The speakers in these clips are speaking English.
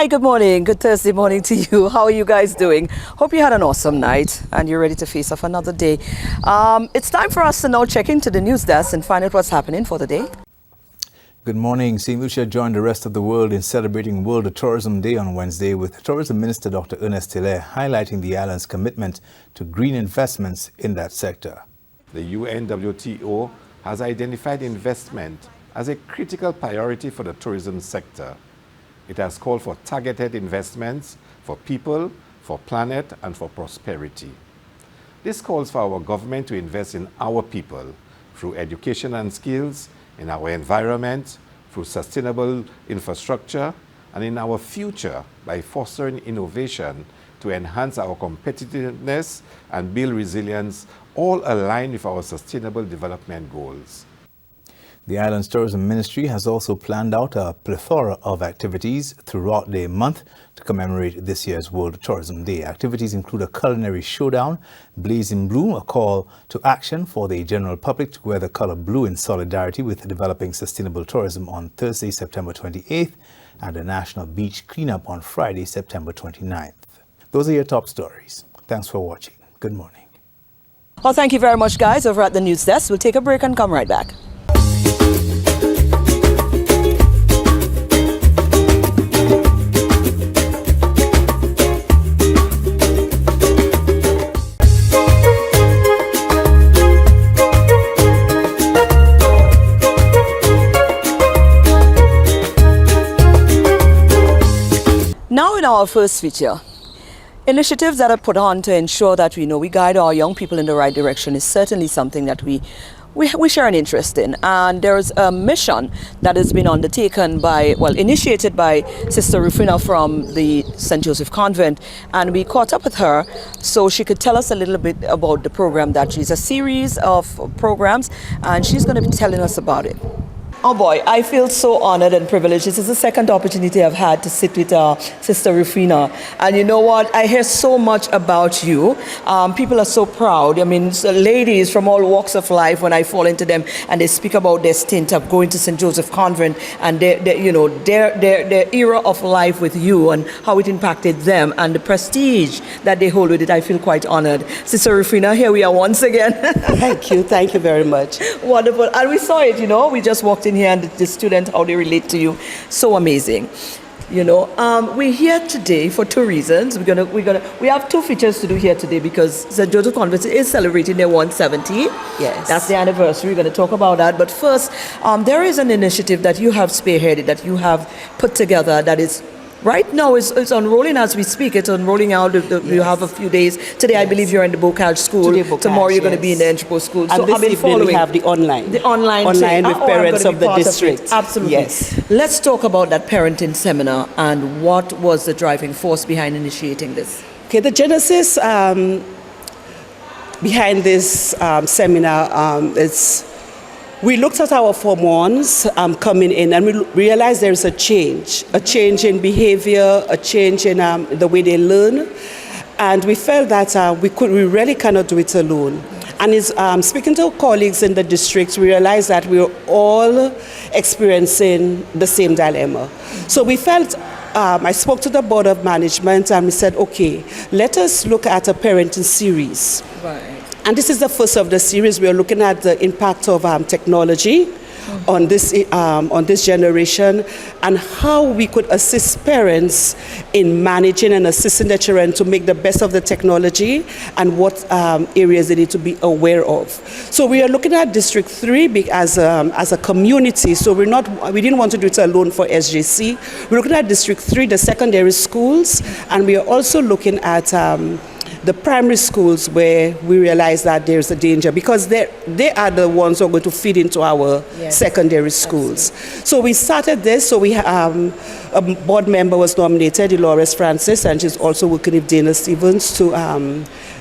Hi, good morning. Good Thursday morning to you. How are you guys doing? Hope you had an awesome night and you're ready to face off another day. It's time for us to now check into the news desk and find out what's happening for the day. Good morning. St. Lucia joined the rest of the world in celebrating World Tourism Day on Wednesday, with Tourism Minister Dr. Ernest Tiller highlighting the island's commitment to green investments in that sector. The UNWTO has identified investment as a critical priority for the tourism sector. It has called for targeted investments for people, for planet, and for prosperity. This calls for our government to invest in our people through education and skills, in our environment, through sustainable infrastructure, and in our future by fostering innovation to enhance our competitiveness and build resilience, all aligned with our sustainable development goals. The island's tourism ministry has also planned out a plethora of activities throughout the month to commemorate this year's World Tourism Day. Activities include a culinary showdown, Blazing Blue, a call to action for the general public to wear the color blue in solidarity with developing sustainable tourism on Thursday, September 28th, and a national beach cleanup on Friday, September 29th. Those are your top stories. Thanks for watching. Good morning. Well, thank you very much, guys. Over at the news desk, we'll take a break and come right back. Now in our first feature, initiatives that are put on to ensure that we guide our young people in the right direction is certainly something that we share an interest in. And there's a mission that has been undertaken initiated by Sister Rufina from the St. Josephs Convent, and we caught up with her so she could tell us a little bit about the program. That she's a series of programs, and she's going to be telling us about it. Oh boy, I feel so honored and privileged. This is the second opportunity I've had to sit with Sister Rufina. And you know what? I hear so much about you. People are so proud. I mean, so ladies from all walks of life, when I fall into them and they speak about their stint of going to St. Joseph's Convent and their era of life with you and how it impacted them and the prestige that they hold with it, I feel quite honored. Sister Rufina, here we are once again. Thank you very much. Wonderful. And we saw it, we just walked in here and the students, how they relate to you. So amazing. We're here today for two reasons. We have two features to do here today because St. Joseph's Convent is celebrating their 170. Yes. That's the anniversary. We're going to talk about that. But first, there is an initiative that you have spearheaded, that you have put together that is right now it's unrolling as we speak. It's unrolling out. You have a few days. Today, I believe you're in the Bocage school. Tomorrow, you're going to be in the Entrepot school. And this evening, we have the online. The online with parents of the district. Absolutely. Yes. Let's talk about that parenting seminar and what was the driving force behind initiating this. Okay, the genesis behind this seminar is we looked at our Form 1s coming in, and we realized there is a change in behavior, a change in the way they learn, and we felt that we really cannot do it alone. And speaking to colleagues in the district, we realized that we were all experiencing the same dilemma. So we felt, I spoke to the Board of Management and we said, okay, let us look at a parenting series. Right. And this is the first of the series. We are looking at the impact of technology on this generation and how we could assist parents in managing and assisting their children to make the best of the technology and what areas they need to be aware of. So we are looking at District 3 as a community. So we didn't want to do it alone for SJC. We're looking at District 3, the secondary schools, and we are also looking at the primary schools where we realize that there's a danger because they are the ones who are going to feed into our secondary schools. Absolutely. So we started this. So we a board member was nominated, Dolores Francis, and she's also working with Dana Stevens to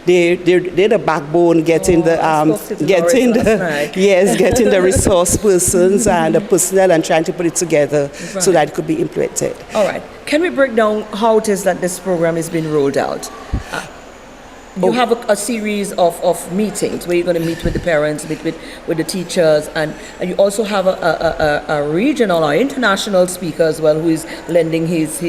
they're the backbone, getting getting the resource persons and the personnel and trying to put it together so that it could be implemented. All right. Can we break down how it is that this program is being rolled out? You have a series of meetings where you're going to meet with the parents, meet with the teachers, and you also have a regional or international speaker as well who is lending his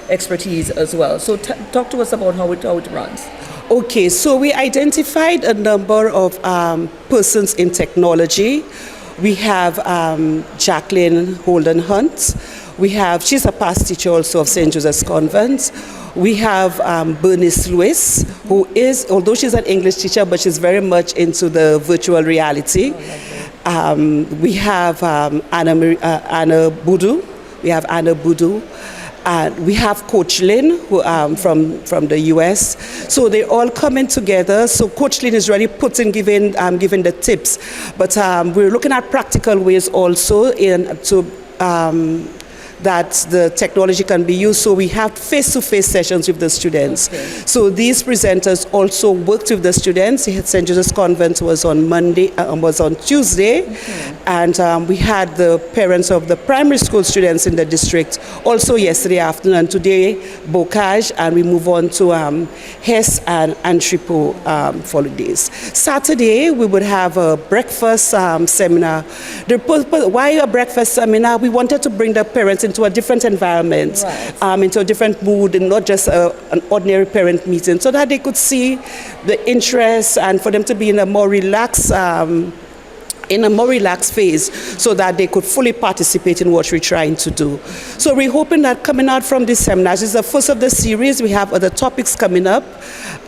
expertise as well. So talk to us about how it runs. Okay, so we identified a number of persons in technology. We have Jacqueline Holden Hunt. She's a past teacher also of St. Josephs Convent. We have Bernice Lewis, who is, although she's an English teacher, but she's very much into the virtual reality. We have Anna Boudou. We have Anna Boudou. We have Coach Lynn, who from the US. So they're all coming together. So Coach Lynn is really giving the tips, but we're looking at practical ways also that the technology can be used. So we have face-to-face sessions with the students. Okay. So these presenters also worked with the students. St. Joseph's Convent was on Tuesday, okay. And we had the parents of the primary school students in the district also yesterday afternoon, and today Bocage, and we move on to Hess and Antripo following days. Saturday we would have a breakfast seminar. Why a breakfast seminar? We wanted to bring the parents into a different environment, right. Into a different mood, and not just an ordinary parent meeting, so that they could see the interest and for them to be in a more relaxed phase, so that they could fully participate in what we're trying to do. So we're hoping that coming out from this seminar, this is the first of the series. We have other topics coming up,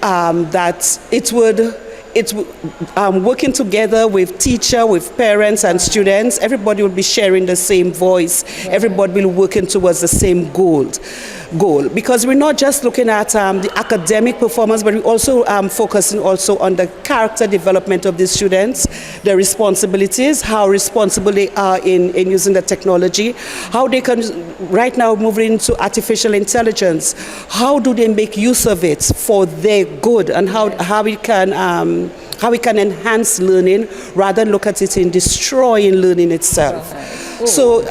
that it's working together with teacher, with parents and students. Everybody will be sharing the same voice. Everybody will be working towards the same goal. Because we're not just looking at the academic performance, but we're also focusing also on the character development of the students, their responsibilities, how responsible they are in using the technology, how they can, right now moving into artificial intelligence, how do they make use of it for their good, and how we can enhance learning rather than look at it in destroying learning itself. Okay. So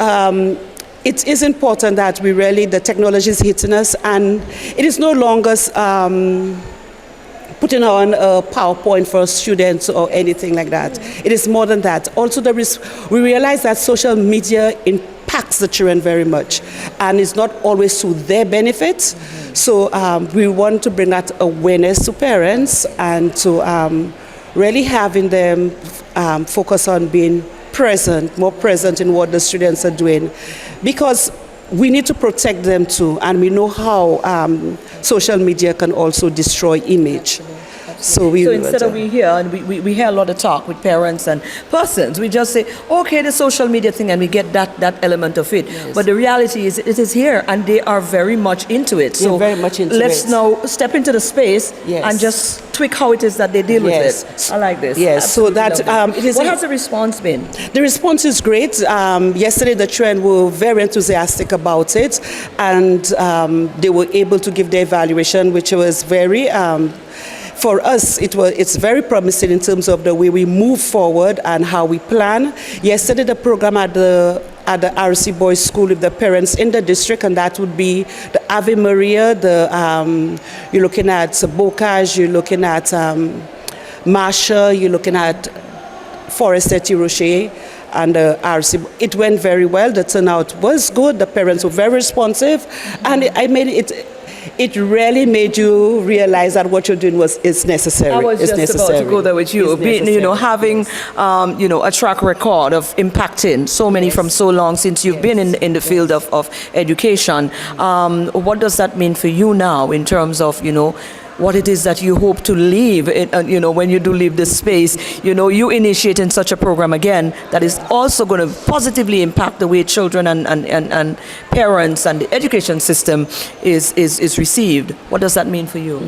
it is important that the technology is hitting us, and it is no longer putting on a PowerPoint for students or anything like that. It is more than that. Also, we realize that social media impacts the children very much, and it's not always to their benefit. So we want to bring that awareness to parents, and to really having them focus on being more present in what the students are doing, because we need to protect them too, and we know how social media can also destroy image. So instead of we hear, and we hear a lot of talk with parents and persons, we just say, okay, the social media thing, and we get that element of it. Yes. But the reality is, it is here, and they are very much into it. So very much into let's now step into the space, yes, and just tweak how it is that they deal, yes, with it. I like this. Yes. Absolutely. So that it is. What has the response been? The response is great. Yesterday, the children were very enthusiastic about it, and they were able to give their evaluation, which was very. For us, it's very promising in terms of the way we move forward and how we plan. Yesterday, the program at the RC Boys School with the parents in the district, and that would be the Ave Maria, you're looking at Bocage, you're looking at Marsha, you're looking at Forest et Rocher, and RC. It went very well. The turnout was good. The parents were very responsive, and it really made you realize that what you're doing is necessary. I was just about to go there with you. Having a track record of impacting so many, yes, from so long since you've, yes, been in the field, yes, of education. What does that mean for you now in terms of what it is that you hope to leave, when you do leave this space, you initiating such a program again that is also going to positively impact the way children and parents and the education system is received. What does that mean for you?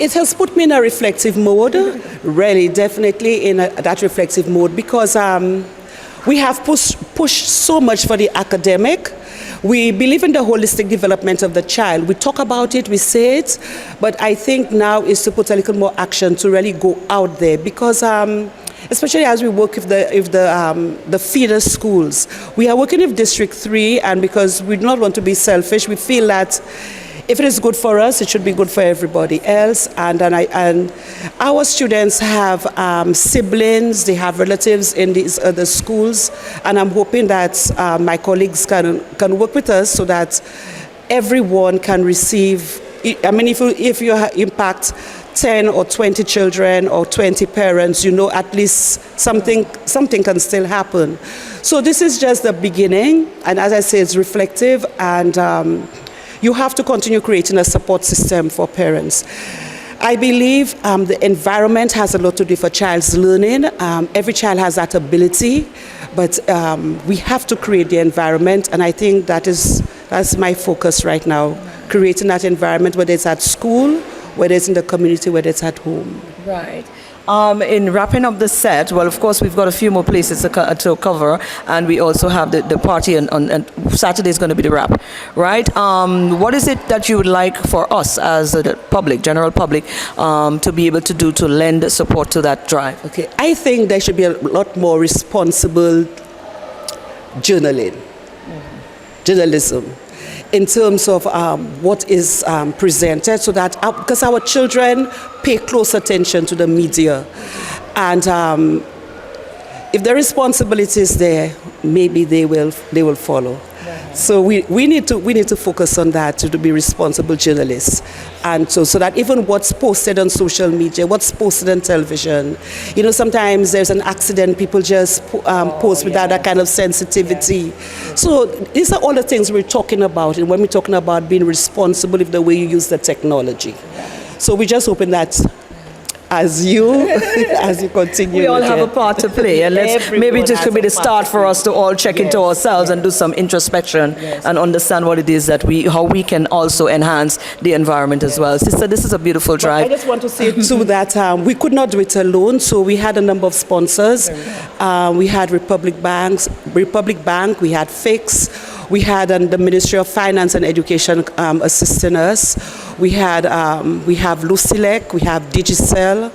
It has put me in a reflective mode, really, definitely in that reflective mode, because we have pushed so much for the academic. We believe in the holistic development of the child. We talk about it, we say it, but I think now is to put a little more action to really go out there, because especially as we work with the feeder schools. We are working with District 3, and because we do not want to be selfish, we feel that if it is good for us, it should be good for everybody else. And our students have siblings, they have relatives in these other schools, and I'm hoping that my colleagues can work with us so that everyone can receive. I mean, if you impact 10 or 20 children or 20 parents, at least something can still happen. So this is just the beginning, and as I say, it's reflective, and you have to continue creating a support system for parents. I believe the environment has a lot to do for child's learning. Every child has that ability, but we have to create the environment, and I think that's my focus right now, creating that environment, whether it's at school, whether it's in the community, whether it's at home. Right. In wrapping up the set, well, of course, we've got a few more places to cover, and we also have the party on Saturday is going to be the wrap, right? What is it that you would like for us as the public, general public, to be able to do to lend support to that drive? Okay, I think there should be a lot more responsible journalism in terms of what is presented, so that because our children pay close attention to the media, and if the responsibility is there, maybe they will follow. Right. So we need to focus on that, to be responsible journalists, and so that even what's posted on social media, what's posted on television, sometimes there's an accident, people just post without that kind of sensitivity. Yeah. So these are all the things we're talking about, and when we're talking about being responsible with the way you use the technology. So we're just hoping that as you continue. We all have a part to play, and maybe it could be the start for us to all check into ourselves and do some introspection and understand what it is how we can also enhance the environment as well. Sister, this is a beautiful drive. But I just want to say too that we could not do it alone, so we had a number of sponsors. We had Republic Bank, we had Fix, we had the Ministry of Finance and Education assisting us. We have Lucilec, we have Digicel,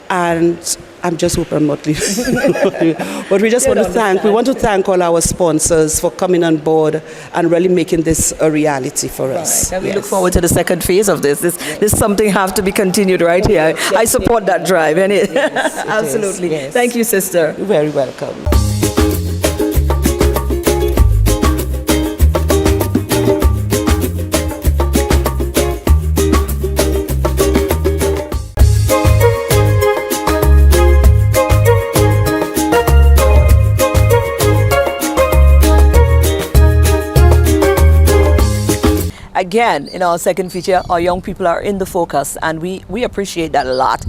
and I'm just hoping I'm not leaving. But we want to thank all our sponsors for coming on board and really making this a reality for us. And we look forward to the second phase of this. This something have to be continued right here. I support that drive. Absolutely. Yes. Thank you, sister. You're very welcome. Again, in our second feature, our young people are in the focus, and we appreciate that a lot.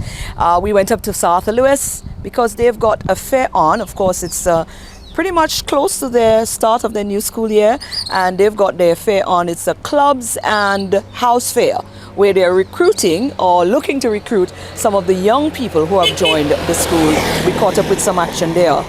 We went up to South Louis because they've got a fair on. Of course, it's pretty much close to the start of their new school year, and they've got their fair on. It's a clubs and house fair where they're recruiting or looking to recruit some of the young people who have joined the school. We caught up with some action there.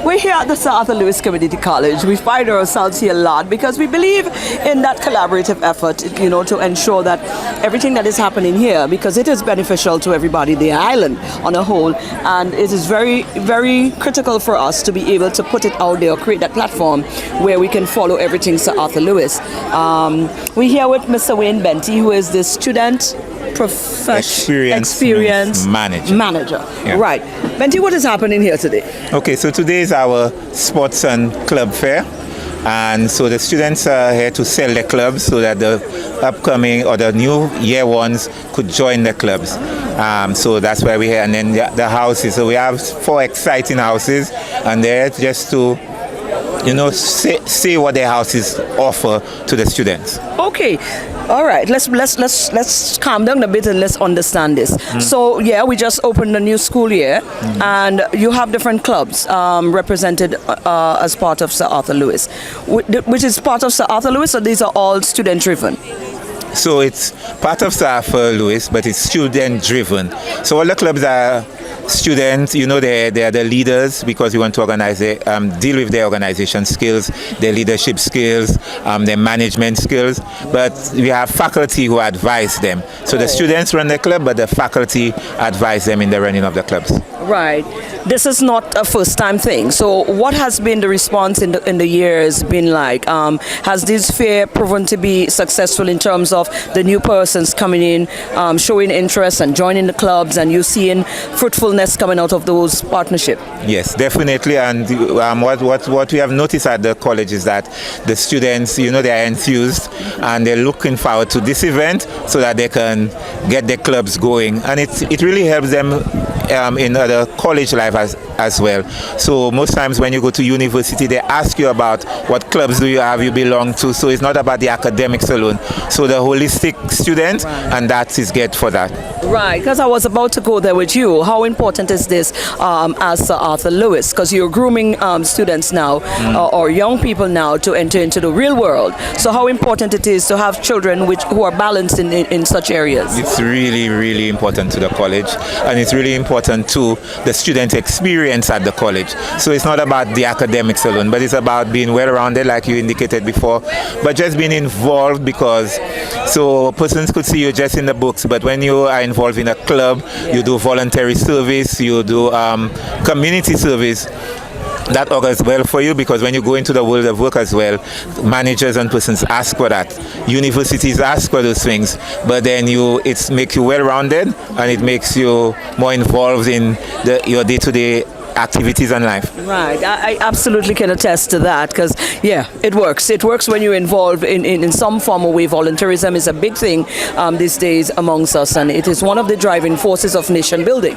We're here at the South Louis Community College. We find ourselves here a lot because we believe in that collaborative effort, to ensure that everything that is happening here, because it is beneficial to everybody, the island on a whole, and it is very, very critical for us to be able to put it out there, create that platform where we can follow everything South Louis. We're here with Mr. Wayne Benty, who is the student experience manager. Yeah. Right. Benty, what is happening here today? Okay, so today is our sports and club fair, and so the students are here to sell their clubs so that the upcoming or the new year ones could join the clubs. So that's why we're here, and then the houses. So we have 4 exciting houses, and they're just to see what their houses offer to the students. Okay. All right, let's calm down a bit and let's understand this. So we just opened a new school year, and you have different clubs represented as part of Sir Arthur Lewis, which is part of Sir Arthur Lewis, or these are all student driven? So it's part of Sir Arthur Lewis, but it's student driven. So all the clubs are students, they're the leaders, because we want to organize deal with their organization skills, their leadership skills, their management skills. But we have faculty who advise them. So the students run the club, but the faculty advise them in the running of the clubs. Right. This is not a first-time thing. So what has been the response in the years been like? Has this fair proven to be successful in terms of the new persons coming in, showing interest and joining the clubs, and you seeing fruitful fruitfulness coming out of those partnership. Yes, definitely. And what we have noticed at the college is that the students, they are enthused and they're looking forward to this event so that they can get their clubs going. And it really helps them in the college life as well. So most times when you go to university, they ask you about what clubs do you have you belong to. So it's not about the academics alone. So the holistic student, and that is good for that. Right, because I was about to go there with you. How important is this as Sir Arthur Lewis? Because you're grooming students now, or young people now, to enter into the real world. So how important it is to have children who are balanced in such areas? It's really, really important to the college, and it's really important to the student experience at the college. So it's not about the academics alone, but it's about being well-rounded, like you indicated before, but just being involved, because so persons could see you just in the books, but when you are involved in a club, you do voluntary service, you do community service. That augurs well for you, because when you go into the world of work as well, managers and persons ask for that. Universities ask for those things, but then it makes you well-rounded, and it makes you more involved in your day-to-day activities and life. Right, I absolutely can attest to that, because it works. It works when you're involved in some form or way. Volunteerism is a big thing these days amongst us, and it is one of the driving forces of nation building.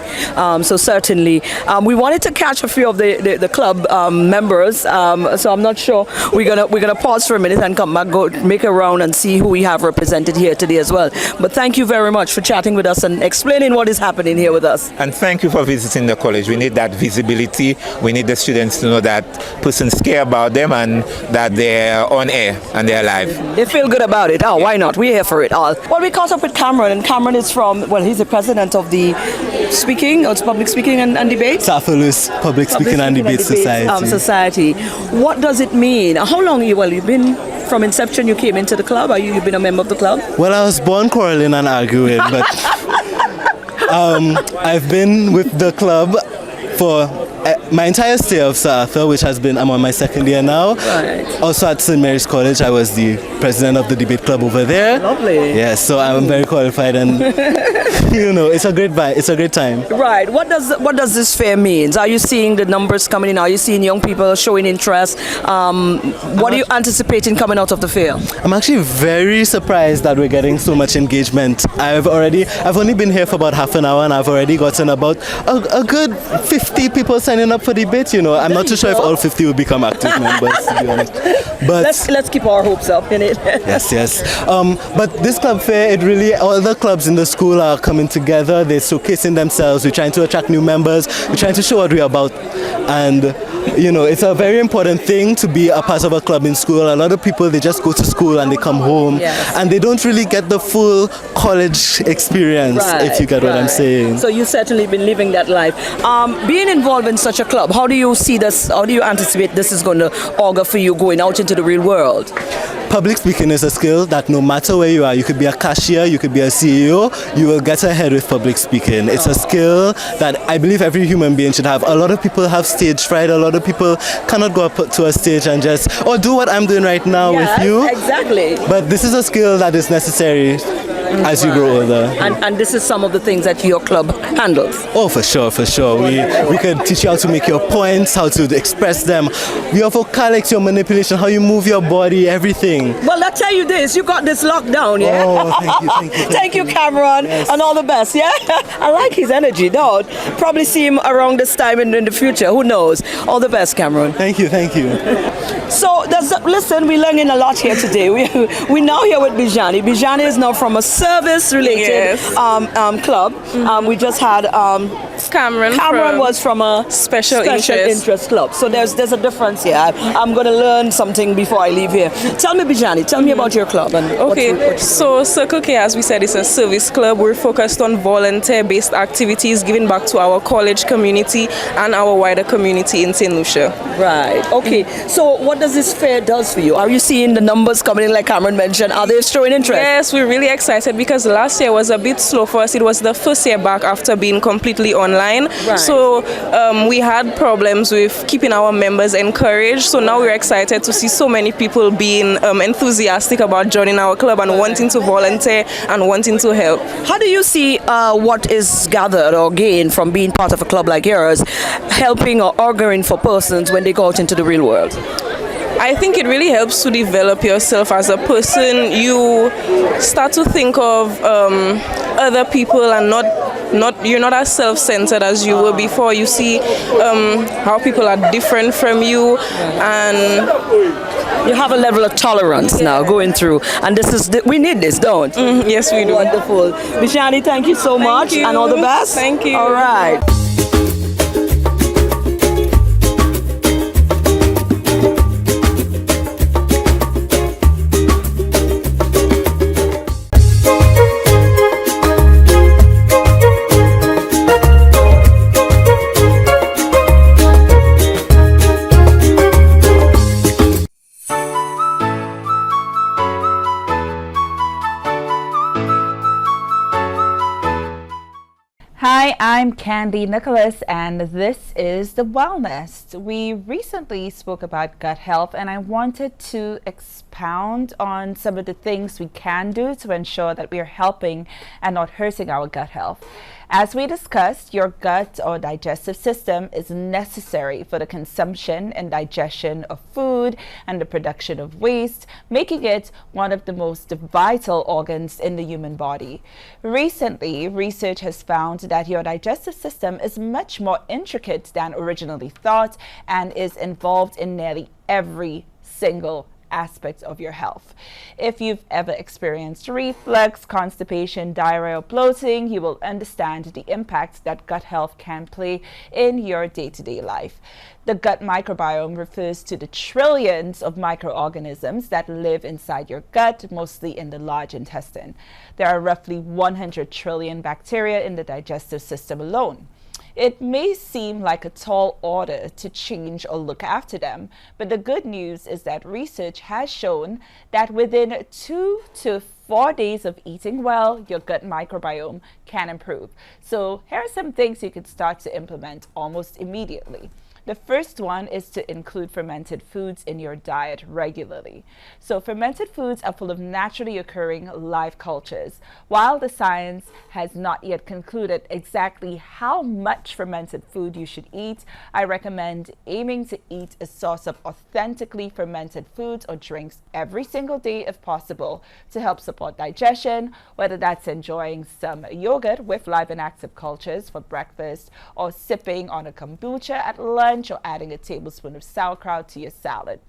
So certainly, we wanted to catch a few of the club members. So I'm not sure. We're gonna pause for a minute and come back, go make a round and see who we have represented here today as well. But thank you very much for chatting with us and explaining what is happening here with us. And thank you for visiting the college. We need that visibility. We need the students to know that persons care about them and that they're on air and they're alive. They feel good about it. Why not? We're here for it all. Well, we caught up with Cameron, and Cameron is he's the president of the Public Speaking and Debate? Public Speaking and Debate Society. What does it mean? How long you've been from inception? You came into the club? You've been a member of the club? Well, I was born quarreling and arguing, but I've been with the club for my entire stay of Sir Arthur, which has been, I'm on my second year now. Right. Also at St. Mary's College, I was the president of the debate club over there. Lovely. Yes, so I'm very qualified, and it's a great vibe. It's a great time. Right. What does this fair mean? Are you seeing the numbers coming in? Are you seeing young people showing interest? What are you anticipating coming out of the fair? I'm actually very surprised that we're getting so much engagement. I've only been here for about half an hour, and I've already gotten about a good 50 people signing up for debate. I'm not too sure if all 50 will become active members, to be honest. But let's keep our hopes up in it. Yes. But this club fair, all the clubs in the school are coming together. They're showcasing themselves. We're trying to attract new members. We're trying to show what we're about. And it's a very important thing to be a part of a club in school. A lot of people, they just go to school and they come home, and they don't really get the full college experience, if you get what I'm saying. So you've certainly been living that life. Being involved in such a club, how do you see this? How do you anticipate this is going to augur for you going out into the real world? Public speaking is a skill that no matter where you are, you could be a cashier, you could be a CEO, you will get ahead with public speaking. It's a skill that I believe every human being should have. A lot of people have stage fright. A lot of people cannot go up to a stage and just, do what I'm doing right now with you. Exactly. But this is a skill that is necessary as you grow older. And this is some of the things that your club handles. Oh, for sure. We can teach you how to make your points, how to express them, your vocalics, your manipulation, how you move your body, everything. Well, I tell you this, you got this locked down, yeah? Oh, thank you. Thank you, Cameron, and all the best, yeah? I like his energy, no? Probably see him around this time in the future, who knows? All the best, Cameron. Thank you. So, listen, we're learning a lot here today. We're now here with Bijani. Bijani is now from a service-related club. We just had Cameron was from a special interest club. So there's a difference here. I'm going to learn something before I leave here. Tell me, Bijani, tell me about your club. And so Circle K, as we said, is a service club. We're focused on volunteer-based activities, giving back to our college community and our wider community in St. Lucia. Right. Okay. So what does this fair does for you? Are you seeing the numbers coming in like Cameron mentioned? Are they showing interest? Yes, we're really excited because last year was a bit slow for us. It was the first year back after being completely online. online. Right. So we had problems with keeping our members encouraged. So now we're excited to see so many people being enthusiastic about joining our club and wanting to volunteer and wanting to help. How do you see what is gathered or gained from being part of a club like yours helping or auguring for persons when they go out into the real world? I think it really helps to develop yourself as a person. You start to think of other people and you're not as self-centered as you were before. You see how people are different from you, and you have a level of tolerance now going through, and we need this, don't? Yes, we do. Wonderful. Mishani, thank you so much, you. and all the best. Thank you. All right. Hi, I'm Candy Nicholas, and this is the Wellnest. We recently spoke about gut health, and I wanted to expound on some of the things we can do to ensure that we are helping and not hurting our gut health. As we discussed, your gut or digestive system is necessary for the consumption and digestion of food and the production of waste, making it one of the most vital organs in the human body. Recently, research has found that your digestive system is much more intricate than originally thought and is involved in nearly every single aspects of your health. If you've ever experienced reflux, constipation, diarrhea, or bloating, you will understand the impact that gut health can play in your day-to-day life. The gut microbiome refers to the trillions of microorganisms that live inside your gut, mostly in the large intestine. There are roughly 100 trillion bacteria in the digestive system alone. It may seem like a tall order to change or look after them, but the good news is that research has shown that within 2 to 4 days of eating well, your gut microbiome can improve. So here are some things you could start to implement almost immediately. The first one is to include fermented foods in your diet regularly. So fermented foods are full of naturally occurring live cultures. While the science has not yet concluded exactly how much fermented food you should eat, I recommend aiming to eat a source of authentically fermented foods or drinks every single day if possible to help support digestion, whether that's enjoying some yogurt with live and active cultures for breakfast or sipping on a kombucha at lunch, or adding a tablespoon of sauerkraut to your salad.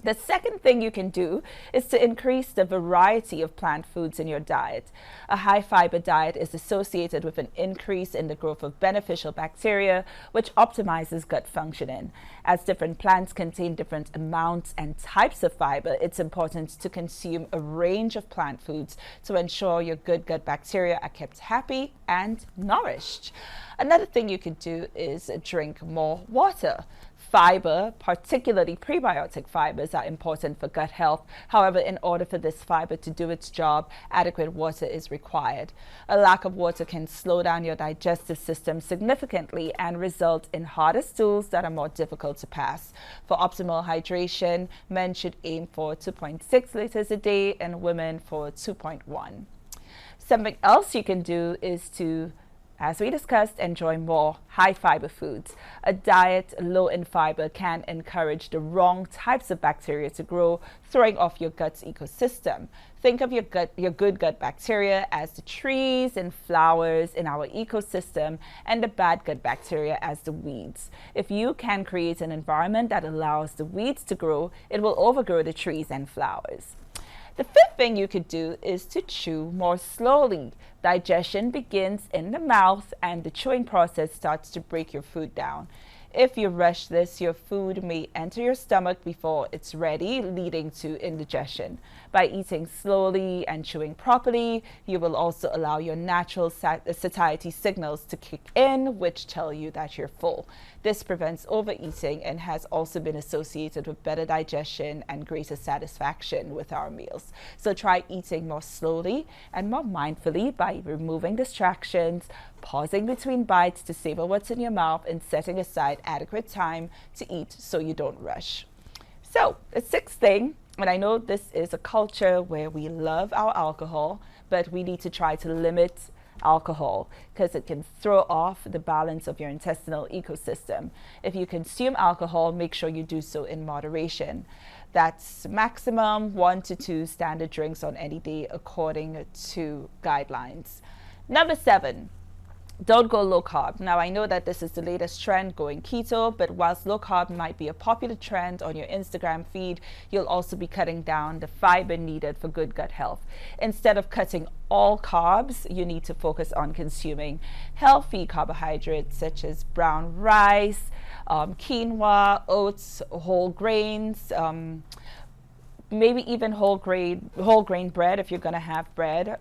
The second thing you can do is to increase the variety of plant foods in your diet. A high fiber diet is associated with an increase in the growth of beneficial bacteria, which optimizes gut functioning. As different plants contain different amounts and types of fiber, it's important to consume a range of plant foods to ensure your good gut bacteria are kept happy and nourished. Another thing you could do is drink more water. Fiber, particularly prebiotic fibers, are important for gut health. However, in order for this fiber to do its job, adequate water is required. A lack of water can slow down your digestive system significantly and result in harder stools that are more difficult to pass. For optimal hydration, men should aim for 2.6 liters a day and women for 2.1. Something else you can do is to, as we discussed, enjoy more high fiber foods. A diet low in fiber can encourage the wrong types of bacteria to grow, throwing off your gut's ecosystem. Think of your good gut bacteria as the trees and flowers in our ecosystem, and the bad gut bacteria as the weeds. If you can create an environment that allows the weeds to grow, it will overgrow the trees and flowers. The fifth thing you could do is to chew more slowly. Digestion begins in the mouth, and the chewing process starts to break your food down. if you rush this, your food may enter your stomach before it's ready, leading to indigestion. By eating slowly and chewing properly, you will also allow your natural satiety signals to kick in, which tell you that you're full. This prevents overeating and has also been associated with better digestion and greater satisfaction with our meals. So try eating more slowly and more mindfully by removing distractions, pausing between bites to savor what's in your mouth, and setting aside adequate time to eat so you don't rush. So the sixth thing, and I know this is a culture where we love our alcohol, but we need to try to limit alcohol because it can throw off the balance of your intestinal ecosystem. If you consume alcohol, make sure you do so in moderation. That's maximum 1 to 2 standard drinks on any day according to guidelines. Number 7. Don't go low carb. Now, I know that this is the latest trend, going keto, but whilst low carb might be a popular trend on your Instagram feed, you'll also be cutting down the fiber needed for good gut health. Instead of cutting all carbs, you need to focus on consuming healthy carbohydrates such as brown rice, quinoa, oats, whole grains, maybe even whole grain bread if you're going to have bread,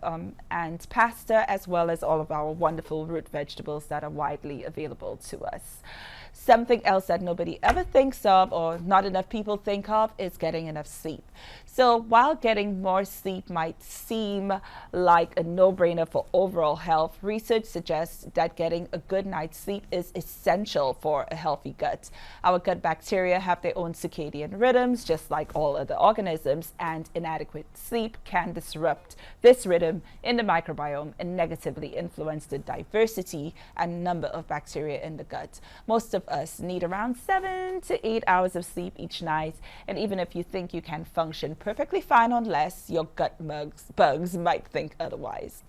and pasta, as well as all of our wonderful root vegetables that are widely available to us. Something else that nobody ever thinks of, or not enough people think of, is getting enough sleep. So while getting more sleep might seem like a no-brainer for overall health, research suggests that getting a good night's sleep is essential for a healthy gut. Our gut bacteria have their own circadian rhythms, just like all other organisms, and inadequate sleep can disrupt this rhythm in the microbiome and negatively influence the diversity and number of bacteria in the gut. Most of us need around 7 to 8 hours of sleep each night, and even if you think you can function perfectly fine on less, your gut bugs might think otherwise.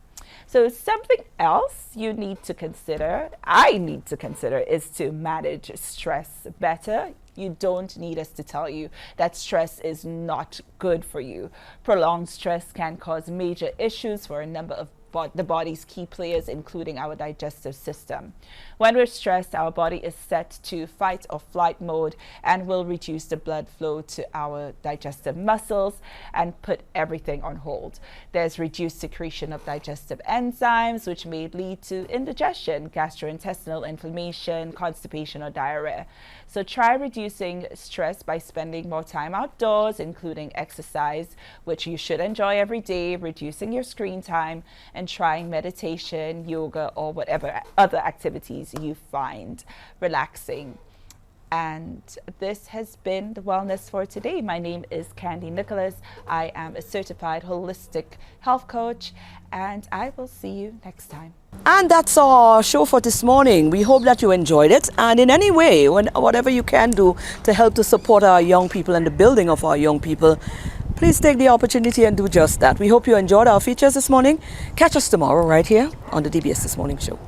So something else you need to consider, I need to consider, is to manage stress better. You don't need us to tell you that stress is not good for you. Prolonged stress can cause major issues for a number of the body's key players, including our digestive system. When we're stressed, our body is set to fight or flight mode and will reduce the blood flow to our digestive muscles and put everything on hold. There's reduced secretion of digestive enzymes, which may lead to indigestion, gastrointestinal inflammation, constipation, or diarrhea. So try reducing stress by spending more time outdoors, including exercise, which you should enjoy every day, reducing your screen time, and trying meditation, yoga, or whatever other activities you find relaxing. And this has been the Wellness for today. My name is Candy Nicholas. I am a certified holistic health coach, and I will see you next time. And that's our show for this morning. We hope that you enjoyed it, and in any way, whatever you can do to help to support our young people and the building of our young people, please take the opportunity and do just that. We hope you enjoyed our features this morning. Catch us tomorrow right here on the DBS This Morning Show.